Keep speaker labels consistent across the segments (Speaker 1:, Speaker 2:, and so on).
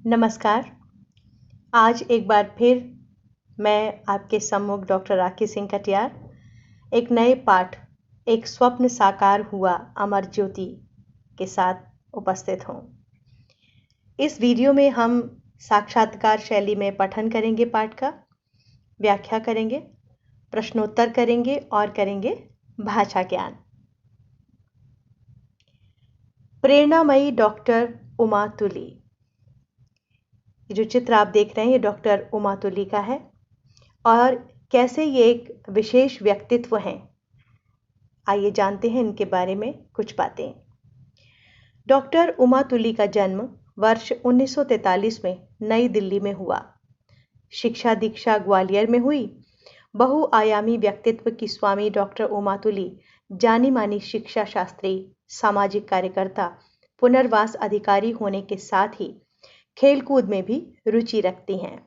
Speaker 1: नमस्कार। आज एक बार फिर मैं आपके सम्मुख डॉक्टर राखी सिंह कटियार एक नए पाठ एक स्वप्न साकार हुआ अमर ज्योति के साथ उपस्थित हूँ। इस वीडियो में हम साक्षात्कार शैली में पठन करेंगे, पाठ का व्याख्या करेंगे, प्रश्नोत्तर करेंगे और करेंगे भाषा ज्ञान। प्रेरणामयी डॉक्टर उमा तुली। जो चित्र आप देख रहे हैं ये डॉक्टर उमा तुली का है और कैसे ये एक विशेष व्यक्तित्व हैं। आइए जानते हैं इनके बारे में कुछ बातें। डॉक्टर उमा तुली का जन्म वर्ष 1943 में नई दिल्ली में हुआ। शिक्षा दीक्षा ग्वालियर में हुई। बहुआयामी व्यक्तित्व की स्वामी डॉक्टर उमा तुली जानी मानी शिक्षा शास्त्री, सामाजिक कार्यकर्ता, पुनर्वास अधिकारी होने के साथ ही खेलकूद में भी रुचि रखती हैं।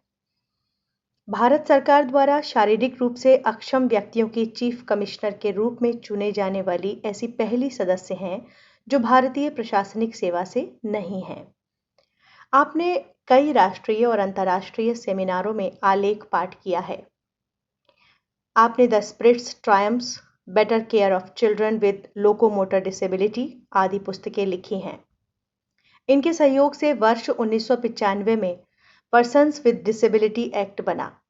Speaker 1: भारत सरकार द्वारा शारीरिक रूप से अक्षम व्यक्तियों की चीफ कमिश्नर के रूप में चुने जाने वाली ऐसी पहली सदस्य हैं जो भारतीय प्रशासनिक सेवा से नहीं हैं। आपने कई राष्ट्रीय और अंतर्राष्ट्रीय सेमिनारों में आलेख पाठ किया है। आपने the spirits triumphs, better care of children with locomotor disability आदि पुस्तकें लिखी हैं। इनके सहयोग से वर्ष 1995 में पर्सन्स विद डिसेबिलिटी एक्ट बना।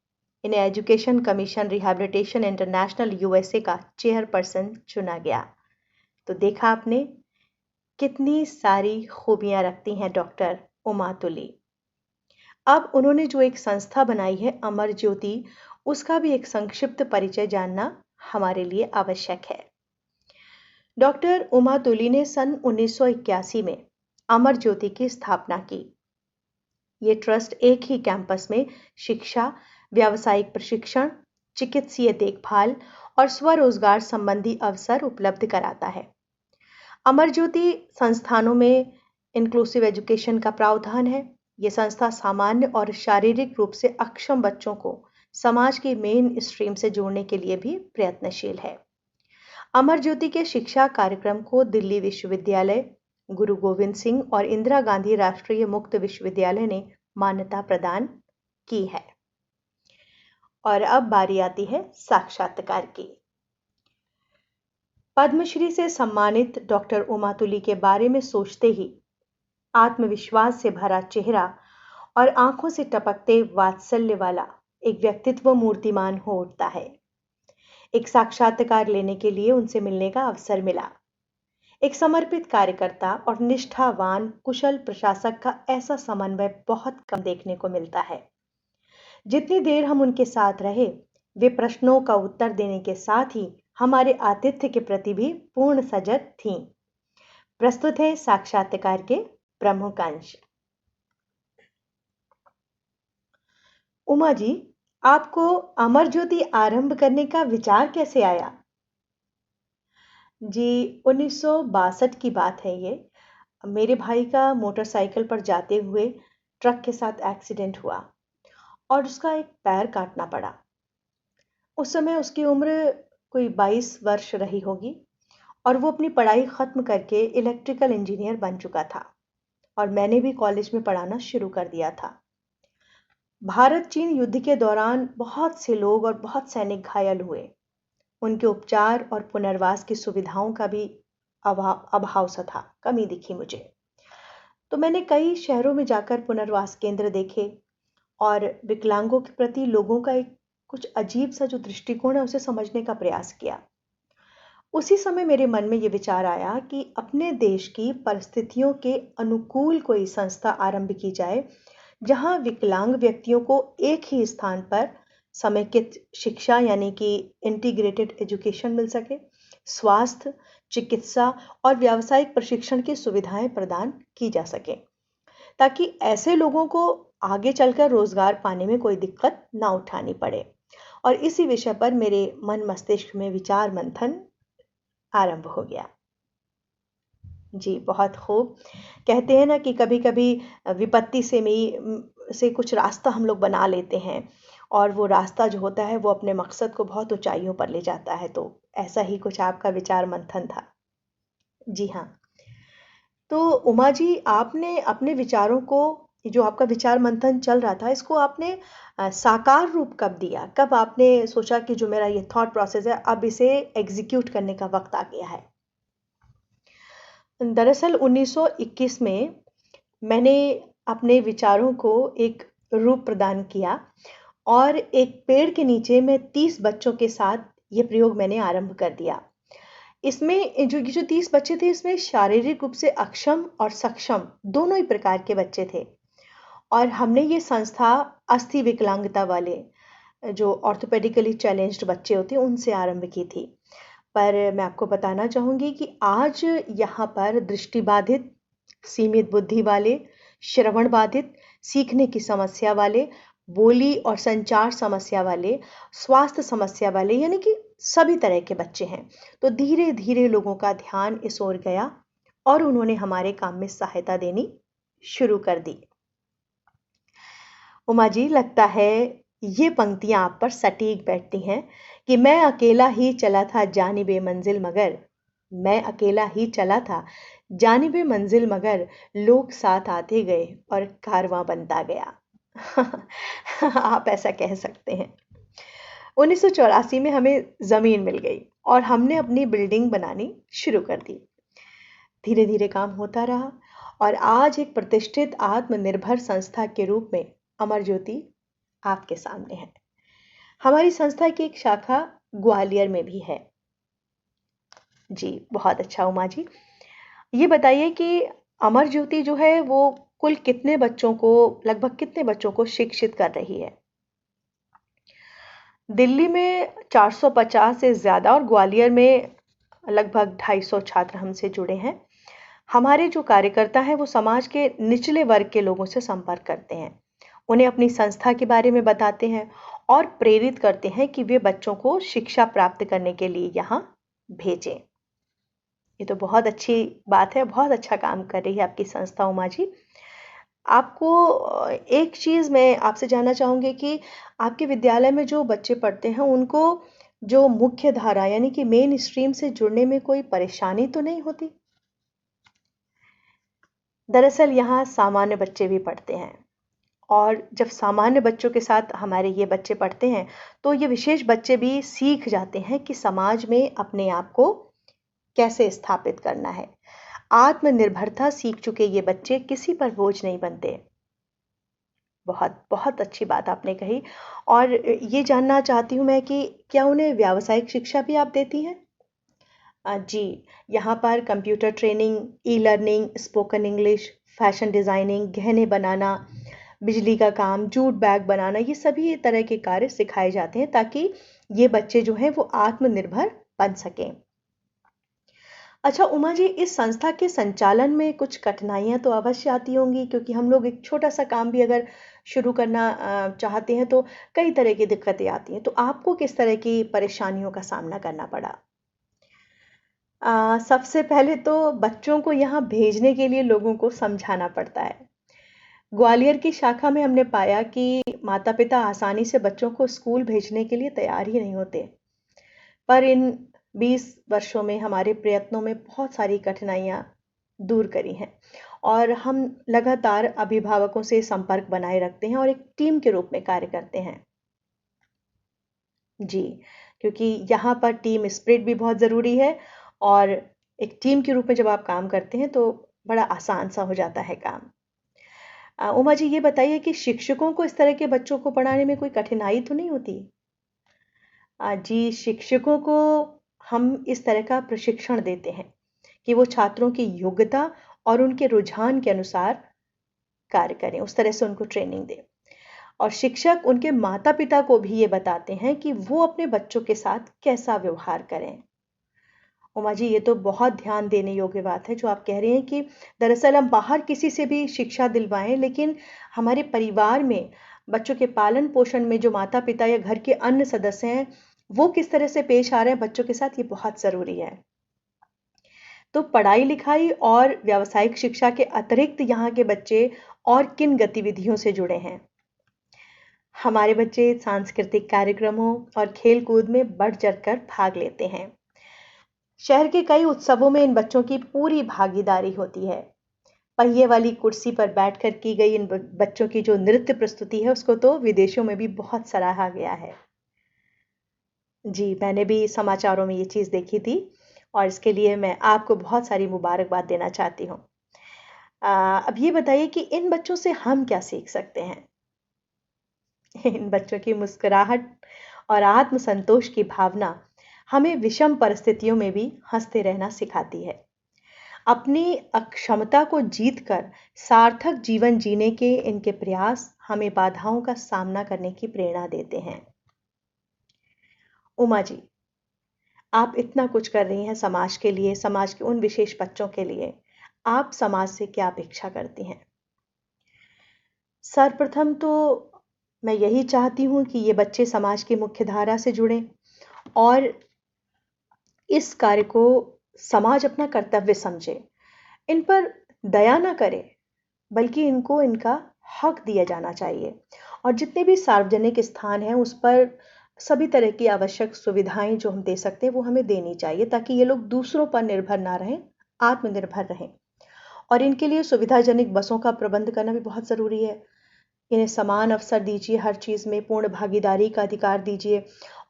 Speaker 1: इन्हें education commission rehabilitation international USA का चेयरपर्सन चुना गया। तो देखा आपने कितनी सारी खूबियां रखती हैं डॉक्टर उमा तुली। अब उन्होंने जो एक संस्था बनाई है अमर ज्योति, उसका भी एक संक्षिप्त परिचय जानना हमारे लिए आवश्यक है। डॉक्टर उमा तुली ने सन 1981 में अमर ज्योति की स्थापना की। ये ट्रस्ट एक ही कैंपस में शिक्षा, व्यावसायिक प्रशिक्षण, चिकित्सीय देखभाल और स्वरोजगार संबंधी अवसर उपलब्ध कराता है। अमर ज्योति संस्थानों में इंक्लूसिव एजुकेशन का प्रावधान है। ये संस्था सामान्य और शारीरिक रूप से अक्षम बच्चों को समाज की मेन स्ट्रीम से जोड़ने के लिए भी प्रयत्नशील है। अमर ज्योति के शिक्षा कार्यक्रम को दिल्ली विश्वविद्यालय, गुरु गोविंद सिंह और इंदिरा गांधी राष्ट्रीय मुक्त विश्वविद्यालय ने मान्यता प्रदान की है। और अब बारी आती है साक्षात्कार की। पद्मश्री से सम्मानित डॉक्टर उमा तुली के बारे में सोचते ही आत्मविश्वास से भरा चेहरा और आंखों से टपकते वात्सल्य वाला एक व्यक्तित्व मूर्तिमान हो उठता है। एक साक्षात्कार लेने के लिए उनसे मिलने का अवसर मिला। एक समर्पित कार्यकर्ता और निष्ठावान कुशल प्रशासक का ऐसा समन्वय बहुत कम देखने को मिलता है। जितनी देर हम उनके साथ रहे, वे प्रश्नों का उत्तर देने के साथ ही हमारे आतिथ्य के प्रति भी पूर्ण सजग थीं। प्रस्तुत है साक्षात्कार के प्रमुख अंश। उमा जी, आपको अमर ज्योति आरंभ करने का विचार कैसे आया? जी, 1962 की बात है ये। मेरे भाई का मोटरसाइकिल पर जाते हुए ट्रक के साथ एक्सीडेंट हुआ और उसका एक पैर काटना पड़ा। उस समय उसकी उम्र कोई 22 वर्ष रही होगी और वो अपनी पढ़ाई खत्म करके इलेक्ट्रिकल इंजीनियर बन चुका था और मैंने भी कॉलेज में पढ़ाना शुरू कर दिया था। भारत चीन युद्ध के दौरान बहुत से लोग और बहुत सैनिक घायल हुए। उनके उपचार और पुनर्वास की सुविधाओं का भी अभाव सा था, कमी दिखी मुझे। तो मैंने कई शहरों में जाकर पुनर्वास केंद्र देखे और विकलांगों के प्रति लोगों का एक कुछ अजीब सा जो दृष्टिकोण है उसे समझने का प्रयास किया। उसी समय मेरे मन में ये विचार आया कि अपने देश की परिस्थितियों के अनुकूल कोई संस्था आरंभ की जाए जहां विकलांग व्यक्तियों को एक ही स्थान पर समेकित शिक्षा यानी कि इंटीग्रेटेड एजुकेशन मिल सके, स्वास्थ्य, चिकित्सा और व्यावसायिक प्रशिक्षण की सुविधाएं प्रदान की जा सके, ताकि ऐसे लोगों को आगे चलकर रोजगार पाने में कोई दिक्कत ना उठानी पड़े। और इसी विषय पर मेरे मन मस्तिष्क में विचार मंथन आरंभ हो गया। जी, बहुत खूब। कहते हैं ना कि कभी-कभी विपत्ति से कुछ रास्ता हम लोग बना लेते हैं और वो रास्ता जो होता है वो अपने मकसद को बहुत ऊंचाइयों पर ले जाता है। तो ऐसा ही कुछ आपका विचार मंथन था। जी हाँ। तो उमा जी, आपने अपने विचारों को जो आपका विचार मंथन चल रहा था, इसको आपने साकार रूप कब दिया? कब आपने सोचा कि जो मेरा ये थॉट प्रोसेस है, अब इसे एग्जीक्यूट करने का वक्त आ गया है? दरअसल 1921 में मैंने अपने विचारों को एक रूप प्रदान किया और एक पेड़ के नीचे मैं 30 बच्चों के साथ ये प्रयोग मैंने आरंभ कर दिया। इसमें जो 30 बच्चे थे, इसमें शारीरिक रूप से अक्षम और सक्षम दोनों ही प्रकार के बच्चे थे। और हमने ये संस्था अस्थि विकलांगता वाले, जो ऑर्थोपेडिकली चैलेंज्ड बच्चे होते हैं, उनसे आरंभ की थी। पर मैं आपको बताना चाहूँगी कि आज यहाँ पर दृष्टिबाधित, सीमित बुद्धि वाले, श्रवण बाधित, सीखने की समस्या वाले, बोली और संचार समस्या वाले, स्वास्थ्य समस्या वाले, यानी कि सभी तरह के बच्चे हैं। तो धीरे धीरे लोगों का ध्यान इस ओर गया और उन्होंने हमारे काम में सहायता देनी शुरू कर दी। उमा जी, लगता है ये पंक्तियां आप पर सटीक बैठती हैं कि मैं अकेला ही चला था जानिबे मंजिल मगर, मैं अकेला ही चला था जानिबे मंजिल मगर, लोग साथ आते गए और कारवां बनता गया। आप ऐसा कह सकते हैं। 1984 में हमें जमीन मिल गई और हमने अपनी बिल्डिंग बनानी शुरू कर दी। धीरे धीरे काम होता रहा और आज एक प्रतिष्ठित आत्मनिर्भर संस्था के रूप में अमर ज्योति आपके सामने है। हमारी संस्था की एक शाखा ग्वालियर में भी है। जी, बहुत अच्छा उमा जी। ये बताइए कि अमर ज्योति जो है वो कुल कितने बच्चों को, लगभग कितने बच्चों को शिक्षित कर रही है? दिल्ली में 450 से ज़्यादा और ग्वालियर में लगभग 250 छात्र हमसे जुड़े हैं। हमारे जो कार्यकर्ता हैं वो समाज के निचले वर्ग के लोगों से संपर्क करते हैं, उन्हें अपनी संस्था के बारे में बताते हैं और प्रेरित करते हैं कि वे बच्चों को शिक्षा प्राप्त करने के लिए यहाँ भेजें। ये तो बहुत अच्छी बात है, बहुत अच्छा काम कर रही है आपकी संस्था उमा जी। आपको एक चीज़ मैं आपसे जानना चाहूँगी कि आपके विद्यालय में जो बच्चे पढ़ते हैं, उनको जो मुख्य धारा यानी कि मेन स्ट्रीम से जुड़ने में कोई परेशानी तो नहीं होती? दरअसल यहाँ सामान्य बच्चे भी पढ़ते हैं और जब सामान्य बच्चों के साथ हमारे ये बच्चे पढ़ते हैं, तो ये विशेष बच्चे भी सीख जाते हैं कि समाज में अपने आप को कैसे स्थापित करना है। आत्मनिर्भरता सीख चुके ये बच्चे किसी पर बोझ नहीं बनते। बहुत बहुत अच्छी बात आपने कही। और ये जानना चाहती हूँ मैं कि क्या उन्हें व्यावसायिक शिक्षा भी आप देती हैं? जी, यहाँ पर computer training, e learning, spoken English, fashion designing, गहने बनाना, बिजली का काम, जूट बैग बनाना, ये सभी तरह के कार्य सिखाए जाते हैं ताकि ये बच्चे जो हैं वो आत्मनिर्भर बन सकें। अच्छा उमा जी, इस संस्था के संचालन में कुछ कठिनाइयाँ तो अवश्य आती होंगी, क्योंकि हम लोग एक छोटा-सा काम भी अगर शुरू करना चाहते हैं तो कई तरह की दिक्कतें आती हैं। तो आपको किस तरह की परेशानियों का सामना करना पड़ा? सबसे पहले तो बच्चों को यहाँ भेजने के लिए लोगों को समझाना पड़ता है। ग्वालियर की शाखा में हमने पाया कि माता-पिता आसानी से बच्चों को स्कूल भेजने के लिए तैयार ही नहीं होते। पर इन 20 वर्षों में हमारे प्रयत्नों में बहुत सारी कठिनाइयाँ दूर करी हैं और हम लगातार अभिभावकों से संपर्क बनाए रखते हैं और एक टीम के रूप में कार्य करते हैं। जी, क्योंकि यहाँ पर टीम स्पिरिट भी बहुत ज़रूरी है और एक टीम के रूप में जब आप काम करते हैं तो बड़ा आसान सा हो जाता है काम। उमा जी, ये बताइए कि शिक्षकों को इस तरह के बच्चों को पढ़ाने में कोई कठिनाई तो नहीं होती? जी, शिक्षकों को हम इस तरह का प्रशिक्षण देते हैं कि वो छात्रों की योग्यता और उनके रुझान के अनुसार कार्य करें, उस तरह से उनको ट्रेनिंग दें। और शिक्षक उनके माता-पिता को भी ये बताते हैं कि वो अपने बच्चों के साथ कैसा व्यवहार करें। उमा जी, ये तो बहुत ध्यान देने योग्य बात है जो आप कह रहे हैं कि दरअसल हम बाहर किसी से भी शिक्षा दिलवाएं, लेकिन हमारे परिवार में बच्चों के पालन पोषण में जो माता पिता या घर के अन्य सदस्य हैं, वो किस तरह से पेश आ रहे हैं बच्चों के साथ, ये बहुत ज़रूरी है। तो पढ़ाई लिखाई और व्यावसायिक शिक्षा के अतिरिक्त यहाँ के बच्चे और किन गतिविधियों से जुड़े हैं? हमारे बच्चे सांस्कृतिक कार्यक्रमों और खेल कूद में बढ़ चढ़कर भाग लेते हैं। शहर के कई उत्सवों में इन बच्चों की पूरी भागीदारी होती है। पहिए वाली कुर्सी पर बैठकर की गई इन बच्चों की जो नृत्य प्रस्तुति है उसको तो विदेशों में भी बहुत सराहा गया है। जी, मैंने भी समाचारों में ये चीज़ देखी थी और इसके लिए मैं आपको बहुत सारी मुबारकबाद देना चाहती हूँ। अब ये बताइए कि इन बच्चों से हम क्या सीख सकते हैं? इन बच्चों की मुस्कुराहट और आत्मसंतोष की भावना हमें विषम परिस्थितियों में भी हंसते रहना सिखाती है। अपनी अक्षमता को जीतकर सार्थक जीवन जीने के इनके प्रयास हमें बाधाओं का सामना करने की प्रेरणा देते हैं। उमा जी, आप इतना कुछ कर रही हैं समाज के लिए, समाज के उन विशेष बच्चों के लिए। आप समाज से क्या अपेक्षा करती हैं? सर्वप्रथम तो मैं यही चाहती हूँ कि ये बच्चे समाज की मुख्य धारा से जुड़ें और इस कार्य को समाज अपना कर्तव्य समझे। इन पर दया ना करे, बल्कि इनको इनका हक दिया जाना चाहिए और जितने भी सार्वजनिक स्थान हैं उस पर सभी तरह की आवश्यक सुविधाएं जो हम दे सकते हैं वो हमें देनी चाहिए, ताकि ये लोग दूसरों पर निर्भर ना रहें, आत्मनिर्भर रहें। और इनके लिए सुविधाजनक बसों का प्रबंध करना भी बहुत ज़रूरी है। इन्हें समान अवसर दीजिए, हर चीज़ में पूर्ण भागीदारी का अधिकार दीजिए।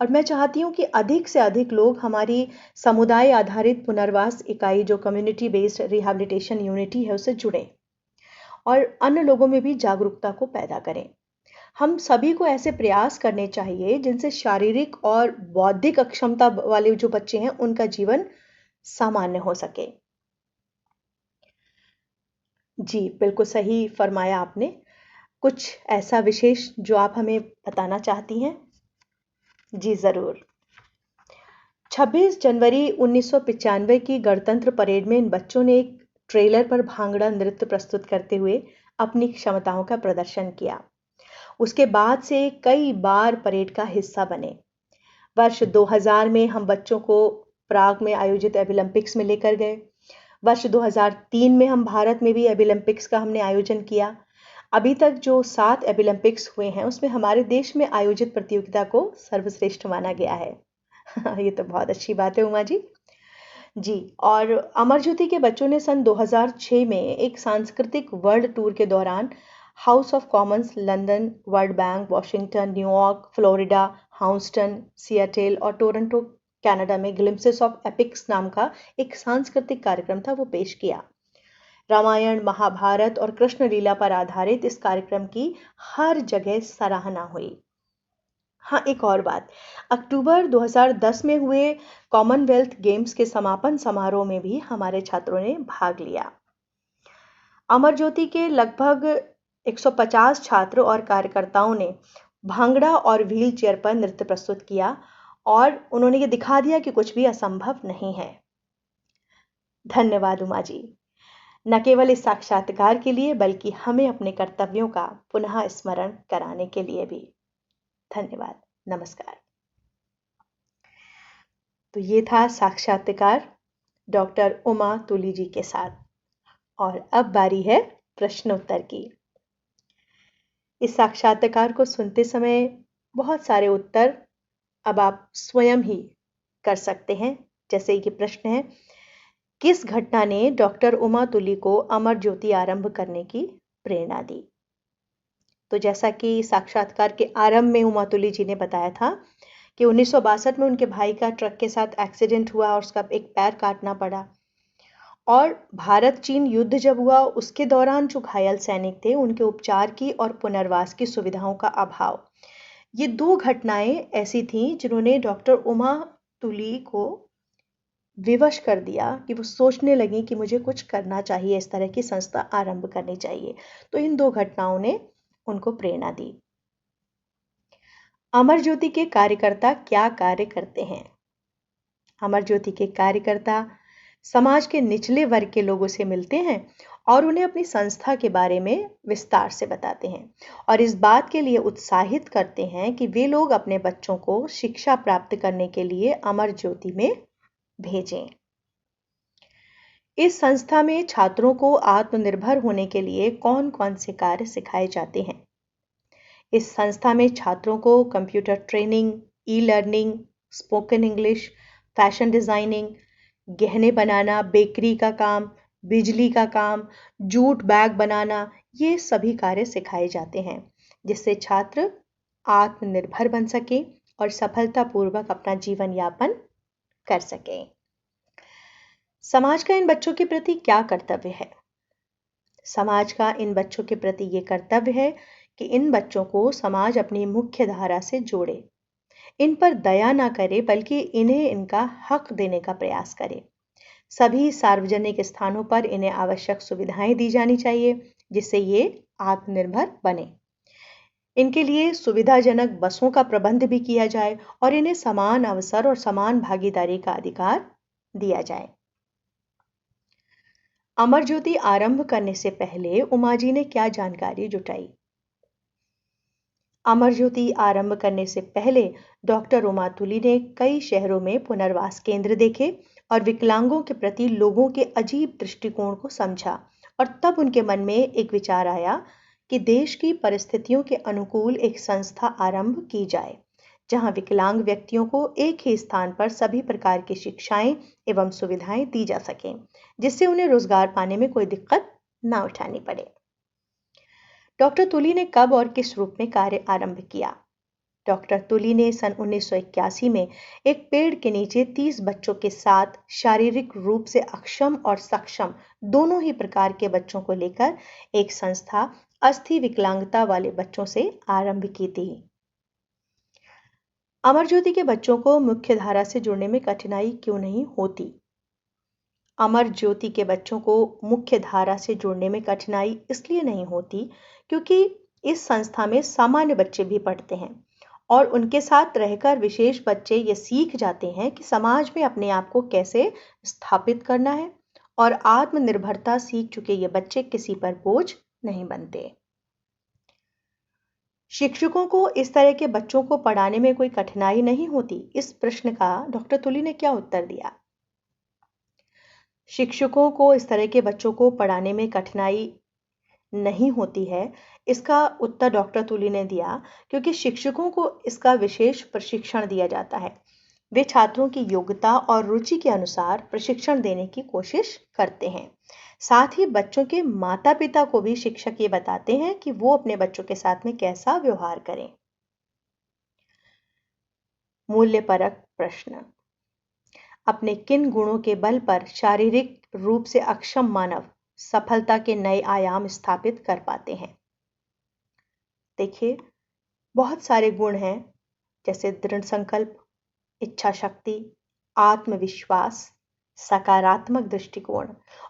Speaker 1: और मैं चाहती हूँ कि अधिक से अधिक लोग हमारी समुदाय आधारित पुनर्वास इकाई जो कम्युनिटी बेस्ड रिहैबिलिटेशन यूनिटी है उससे जुड़ें और अन्य लोगों में भी जागरूकता को पैदा करें। हम सभी को ऐसे प्रयास करने चाहिए जिनसे शारीरिक और बौद्धिक अक्षमता वाले जो बच्चे हैं उनका जीवन सामान्य हो सके। जी, बिल्कुल सही फरमाया आपने। कुछ ऐसा विशेष जो आप हमें बताना चाहती हैं? जी, ज़रूर। 26 जनवरी 1995 की गणतंत्र परेड में इन बच्चों ने एक ट्रेलर पर भांगड़ा नृत्य प्रस्तुत करते हुए अपनी क्षमताओं का प्रदर्शन किया। उसके बाद से कई बार परेड का हिस्सा बने। वर्ष 2000 में हम बच्चों को प्राग में आयोजित ओलंपिक्स में लेकर गए। वर्ष 2003 में हम भारत में भी ओलंपिक्स का हमने आयोजन किया। अभी तक जो 7 ओलंपिक्स हुए हैं उसमें हमारे देश में आयोजित प्रतियोगिता को सर्वश्रेष्ठ माना गया है। ये तो बहुत अच्छी बात है उमा जी। जी, और अमर ज्योति के बच्चों ने सन 2006 में एक सांस्कृतिक वर्ल्ड टूर के दौरान house of Commons London, world bank, Washington, New York, Florida, Houston, Seattle और टोरंटो कनाडा में ग्लिम्पसेस ऑफ एपिक्स नाम का एक सांस्कृतिक कार्यक्रम था वो पेश किया। रामायण, महाभारत और कृष्ण लीला पर आधारित इस कार्यक्रम की हर जगह सराहना हुई। हाँ, एक और बात, अक्टूबर 2010 में हुए कॉमनवेल्थ गेम्स के समापन समारोह में भी हमारे छात्रों ने भाग लिया। अमर ज्योति के लगभग 150 छात्र और कार्यकर्ताओं ने भांगड़ा और व्हील चेयर पर नृत्य प्रस्तुत किया और उन्होंने ये दिखा दिया कि कुछ भी असंभव नहीं है। धन्यवाद उमा जी, न केवल इस साक्षात्कार के लिए बल्कि हमें अपने कर्तव्यों का पुनः स्मरण कराने के लिए भी। धन्यवाद। नमस्कार। तो ये था साक्षात्कार डॉक्टर उमा तुली जी के साथ और अब बारी है प्रश्नोत्तर की। इस साक्षात्कार को सुनते समय बहुत सारे उत्तर अब आप स्वयं ही कर सकते हैं। जैसे कि प्रश्न है, किस घटना ने डॉक्टर उमा तुली को अमर ज्योति आरंभ करने की प्रेरणा दी? तो जैसा कि साक्षात्कार के आरंभ में उमा तुली जी ने बताया था कि 1962 में उनके भाई का ट्रक के साथ एक्सीडेंट हुआ और उसका एक पैर काटना पड़ा और भारत चीन युद्ध जब हुआ उसके दौरान जो घायल सैनिक थे उनके उपचार की और पुनर्वास की सुविधाओं का अभाव, ये दो घटनाएं ऐसी थीं जिन्होंने डॉक्टर उमा तुली को विवश कर दिया कि वो सोचने लगी कि मुझे कुछ करना चाहिए, इस तरह की संस्था आरंभ करनी चाहिए। तो इन दो घटनाओं ने उनको प्रेरणा दी। अमर ज्योति के कार्यकर्ता क्या कार्य करते हैं? अमर ज्योति के कार्यकर्ता समाज के निचले वर्ग के लोगों से मिलते हैं और उन्हें अपनी संस्था के बारे में विस्तार से बताते हैं और इस बात के लिए उत्साहित करते हैं कि वे लोग अपने बच्चों को शिक्षा प्राप्त करने के लिए अमर ज्योति में भेजें। इस संस्था में छात्रों को आत्मनिर्भर होने के लिए कौन कौन से कार्य सिखाए जाते हैं? इस संस्था में छात्रों को computer training, e learning, spoken English, fashion designing, गहने बनाना, बेकरी का काम, बिजली का काम, जूट बैग बनाना, ये सभी कार्य सिखाए जाते हैं जिससे छात्र आत्मनिर्भर बन सके और सफलतापूर्वक अपना जीवन यापन कर सके। समाज का इन बच्चों के प्रति क्या कर्तव्य है? समाज का इन बच्चों के प्रति ये कर्तव्य है कि इन बच्चों को समाज अपनी मुख्य धारा से जोड़े, इन पर दया ना करे बल्कि इन्हें इनका हक देने का प्रयास करे। सभी सार्वजनिक स्थानों पर इन्हें आवश्यक सुविधाएं दी जानी चाहिए जिससे ये आत्मनिर्भर बने। इनके लिए सुविधाजनक बसों का प्रबंध भी किया जाए और इन्हें समान अवसर और समान भागीदारी का अधिकार दिया जाए। अमर ज्योति आरंभ करने से पहले उमा जी ने क्या जानकारी जुटाई? अमर ज्योति आरंभ करने से पहले डॉक्टर उमा तुली ने कई शहरों में पुनर्वास केंद्र देखे और विकलांगों के प्रति लोगों के अजीब दृष्टिकोण को समझा और तब उनके मन में एक विचार आया कि देश की परिस्थितियों के अनुकूल एक संस्था आरंभ की जाए जहां विकलांग व्यक्तियों को एक ही स्थान पर सभी प्रकार की शिक्षाएं एवं सुविधाएं दी जा सकें जिससे उन्हें रोजगार पाने में कोई दिक्कत ना उठानी पड़े। डॉक्टर तुली ने कब और किस रूप में कार्य आरंभ किया? डॉक्टर तुली ने सन 1981 में एक पेड़ के नीचे 30 बच्चों के साथ शारीरिक रूप से अक्षम और सक्षम दोनों ही प्रकार के बच्चों को लेकर एक संस्था अस्थि विकलांगता वाले बच्चों से आरंभ की थी। अमर ज्योति के बच्चों को मुख्य धारा से जुड़ने में कठिनाई क्यों नहीं होती? अमर ज्योति के बच्चों को मुख्य धारा से जुड़ने में कठिनाई इसलिए नहीं होती क्योंकि इस संस्था में सामान्य बच्चे भी पढ़ते हैं और उनके साथ रहकर विशेष बच्चे ये सीख जाते हैं कि समाज में अपने आप को कैसे स्थापित करना है और आत्मनिर्भरता सीख चुके ये बच्चे किसी पर बोझ नहीं बनते। शिक्षकों को इस तरह के बच्चों को पढ़ाने में कोई कठिनाई नहीं होती? इस प्रश्न का डॉक्टर तुली ने क्या उत्तर दिया? शिक्षकों को इस तरह के बच्चों को पढ़ाने में कठिनाई नहीं होती है, इसका उत्तर डॉक्टर तुली ने दिया क्योंकि शिक्षकों को इसका विशेष प्रशिक्षण दिया जाता है। वे छात्रों की योग्यता और रुचि के अनुसार प्रशिक्षण देने की कोशिश करते हैं। साथ ही बच्चों के माता पिता को भी शिक्षक ये बताते हैं कि वो अपने बच्चों के साथ में कैसा व्यवहार करें। मूल्यपरक प्रश्न। अपने किन गुणों के बल पर शारीरिक रूप से अक्षम मानव सफलता के नए आयाम स्थापित कर पाते हैं? देखिए, बहुत सारे गुण हैं जैसे दृढ़ संकल्प, इच्छा शक्ति, आत्मविश्वास, सकारात्मक दृष्टिकोण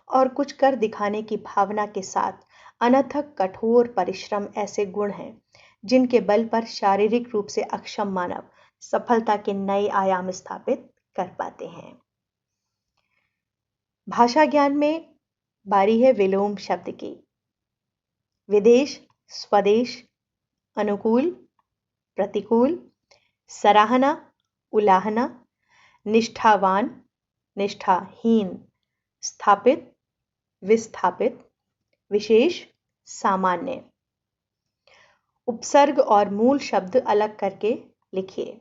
Speaker 1: और कुछ कर दिखाने की भावना के साथ अनथक कठोर परिश्रम ऐसे गुण हैं जिनके बल पर शारीरिक रूप से अक्षम मानव सफलता के नए आयाम स्थापित कर पाते हैं। भाषा ज्ञान में बारी है विलोम शब्द की। विदेश, स्वदेश, अनुकूल, प्रतिकूल, सराहना, उलाहना, निष्ठावान, निष्ठाहीन, स्थापित, विस्थापित, विशेष, सामान्य। उपसर्ग और मूल शब्द अलग करके लिखिए।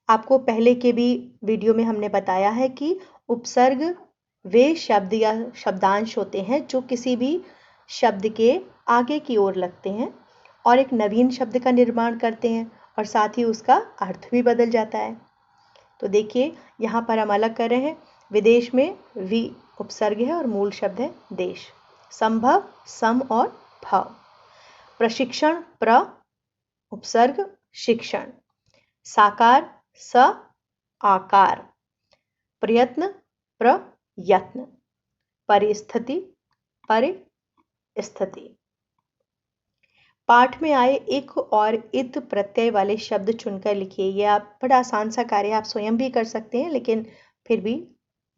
Speaker 1: आपको पहले के भी वीडियो में हमने बताया है कि उपसर्ग वे शब्द या शब्दांश होते हैं जो किसी भी शब्द के आगे की ओर लगते हैं और एक नवीन शब्द का निर्माण करते हैं और साथ ही उसका अर्थ भी बदल जाता है। तो देखिए, यहाँ पर हम अलग कर रहे हैं। विदेश में वि उपसर्ग है और मूल शब्द है देश। संभव, सम और भव। प्रशिक्षण, प्र उपसर्ग शिक्षण। साकार, स आकार। प्रयत्न, प्रयत्न। परिस्थिति, परिस्थिति। पाठ में आए एक और इत प्रत्यय वाले शब्द चुनकर लिखिए। यह आप बड़ा आसान सा कार्य आप स्वयं भी कर सकते हैं, लेकिन फिर भी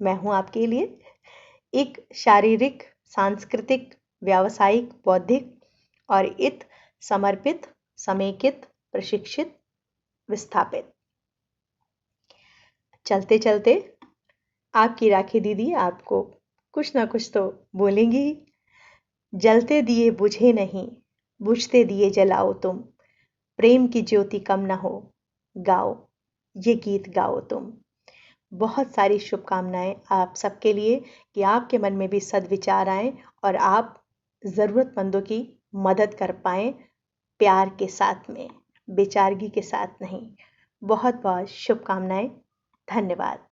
Speaker 1: मैं हूं आपके लिए। एक शारीरिक, सांस्कृतिक, व्यावसायिक, बौद्धिक और इत समर्पित, समेकित, प्रशिक्षित, विस्थापित। चलते चलते आपकी राखी दीदी आपको कुछ ना कुछ तो बोलेंगी ही। जलते दिए बुझे नहीं, बुझते दिए जलाओ तुम, प्रेम की ज्योति कम ना हो, गाओ, ये गीत गाओ तुम। बहुत सारी शुभकामनाएं आप सबके लिए कि आपके मन में भी सद्विचार आएं और आप ज़रूरतमंदों की मदद कर पाएं, प्यार के साथ में, बेचारगी के साथ नहीं। बहुत बहुत शुभकामनाएं। धन्यवाद।